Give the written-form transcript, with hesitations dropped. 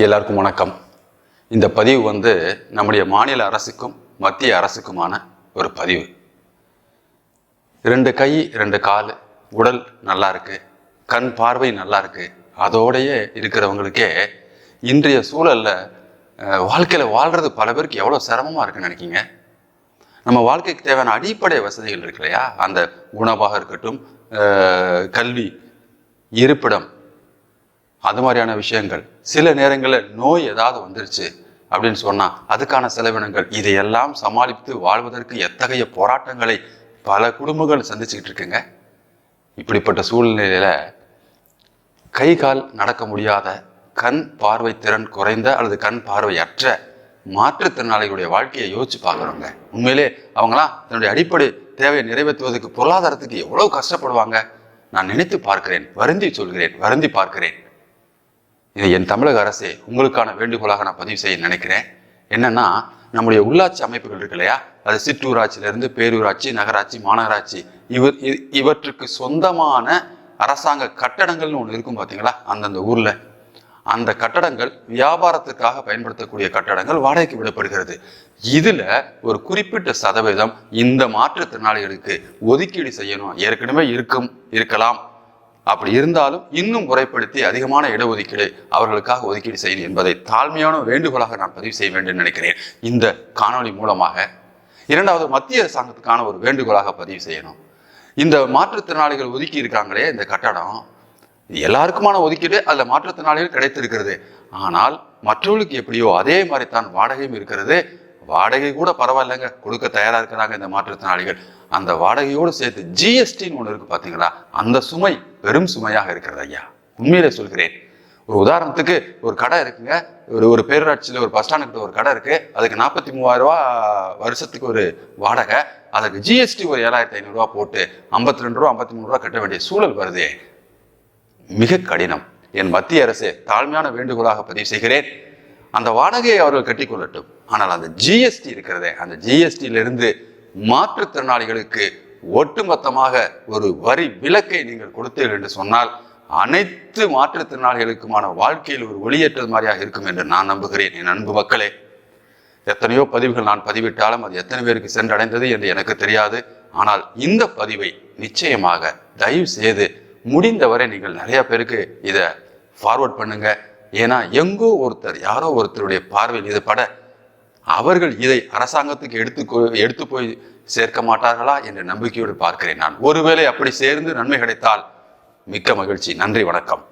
எல்லாருக்கும் வணக்கம். இந்த பதிவு நம்முடைய மாநில அரசுக்கும் மத்திய அரசுக்குமான ஒரு பதிவு. 2 கை 2 கால், உடல் நல்லா இருக்கு, கண் பார்வை நல்லா இருக்கு, அதோடையே இருக்கிறவங்களுக்கே இன்றைய சூழல்ல வாழ்க்கையில வாழ்றது பல பேருக்கு எவ்வளோ சிரமமா இருக்குன்னு நினைக்கிங்க. நம்ம வாழ்க்கைக்கு தேவையான அடிப்படை வசதிகள் இருக்கு இல்லையா, அந்த உணவாக இருக்கட்டும், கல்வி, இருப்பிடம், அது மாதிரியான விஷயங்கள். சில நேரங்களில் நோய் ஏதாவது வந்துருச்சு அப்படின்னு சொன்னா அதுக்கான செலவினங்கள், இதையெல்லாம் சமாளித்து வாழ்வதற்கு எத்தகைய போராட்டங்களை பல குடும்பங்கள் சந்திச்சுக்கிட்டு இருக்குங்க. இப்படிப்பட்ட சூழ்நிலையில கை கால் நடக்க முடியாத, கண் பார்வை திறன் குறைந்த அல்லது கண் பார்வையற்ற மாற்றுத்திறனாளிகளுடைய வாழ்க்கையை யோசிச்சு பார்க்குறோங்க. உண்மையிலே அவங்களாம் தன்னுடைய அடிப்படை தேவையை நிறைவேற்றுவதற்கு பொருளாதாரத்துக்கு எவ்வளவு கஷ்டப்படுவாங்க. நான் நினைத்து பார்க்கிறேன், வருந்தி சொல்கிறேன், வருந்தி பார்க்கிறேன். இது என் தமிழக அரசே உங்களுக்கான வேண்டுகோளாக நான் பதிவு செய்ய நினைக்கிறேன். என்னன்னா, நம்முடைய உள்ளாட்சி அமைப்புகள் இருக்கு இல்லையா, அது சிற்றூராட்சியிலிருந்து பேரூராட்சி, நகராட்சி, மாநகராட்சி, இவற்றுக்கு சொந்தமான அரசாங்க கட்டடங்கள்னு ஒன்று இருக்கும் பார்த்தீங்களா. அந்தந்த ஊர்ல அந்த கட்டடங்கள் வியாபாரத்துக்காக பயன்படுத்தக்கூடிய கட்டடங்கள் வாடகைக்கு விடப்படுகிறது. இதுல ஒரு குறிப்பிட்ட சதவீதம் இந்த மாற்றுத்திறனாளிகளுக்கு ஒதுக்கீடு செய்யணும். ஏற்கனவே இருக்கலாம், அப்படி இருந்தாலும் இன்னும் முறைப்படுத்தி அதிகமான இடஒதுக்கீடு அவர்களுக்காக ஒதுக்கீடு செய்யணும் என்பதை தாழ்மையான வேண்டுகோளாக நான் பதிவு செய்ய வேண்டும் நினைக்கிறேன் இந்த காணொலி மூலமாக. இரண்டாவது, மத்திய அரசாங்கத்துக்கான ஒரு வேண்டுகோளாக பதிவு செய்யணும். இந்த மாற்றுத்திறனாளிகள் ஒதுக்கி இருக்காங்களே இந்த கட்டடம், எல்லாருக்குமான ஒதுக்கீடு அதுல மாற்றுத்திறனாளிகள் கிடைத்திருக்கிறது. ஆனால் மற்றவர்களுக்கு எப்படியோ அதே மாதிரி தான் வாடகையும் இருக்கிறது. வாடகை கூட பரவாயில்லைங்க, கொடுக்க தயாரா இருக்கிறாங்க இந்த மாற்றுத்திறனாளிகள். அந்த வாடகையோடு சேர்த்து ஜிஎஸ்டின்னு ஒன்று இருக்கு பார்த்தீங்களா, அந்த சுமை பெரும் சுமையாக இருக்கிறது ஐயா. உண்மையிலே சொல்கிறேன். ஒரு உதாரணத்துக்கு ஒரு கடை இருக்குங்க, ஒரு பேரூராட்சியில் ஒரு பஸ் ஸ்டாண்டு கிட்ட ஒரு கடை இருக்கு. அதுக்கு 43,000 ரூபா வருஷத்துக்கு ஒரு வாடகை. அதுக்கு ஜிஎஸ்டி ஒரு 7,500 ரூபா போட்டு 52 ரூபா 53 ரூபா கட்ட வேண்டிய சூழல் வருது. மிக கடினம். என் மத்திய அரசு தாழ்மையான வேண்டுகோளாக பதிவு செய்கிறேன், அந்த வாடகையை அவர்கள் கட்டிக்கொள்ளட்டும். ஆனால் அந்த ஜிஎஸ்டி இருக்கிறதே, அந்த ஜிஎஸ்டியிலிருந்து மாற்றுத்திறனாளிகளுக்கு ஒட்டுமொத்தமாக ஒரு வரி விலக்கை நீங்கள் கொடுத்தீர்கள் என்று சொன்னால் அனைத்து மாற்றுத்திறனாளிகளுக்குமான வாழ்க்கையில் ஒரு ஒளியேற்றது மாதிரியாக இருக்கும் என்று நான் நம்புகிறேன். என் அன்பு மக்களே, எத்தனையோ பதிவுகள் நான் பதிவிட்டாலும் அது எத்தனை பேருக்கு சென்றடைந்தது என்று எனக்கு தெரியாது. ஆனால் இந்த பதிவை நிச்சயமாக தயவு செய்து முடிந்தவரை நீங்கள் நிறைய பேருக்கு இதை ஃபார்வர்ட் பண்ணுங்க. ஏன்னா எங்கோ ஒருத்தர், யாரோ ஒருத்தருடைய பார்வையில் இது பட அவர்கள் இதை அரசாங்கத்துக்கு எடுத்து போய் சேர்க்க மாட்டார்களா என்ற நம்பிக்கையோடு பார்க்கிறேன் நான். ஒருவேளை அப்படி சேர்ந்து நன்மை கிடைத்தால் மிக்க மகிழ்ச்சி. நன்றி, வணக்கம்.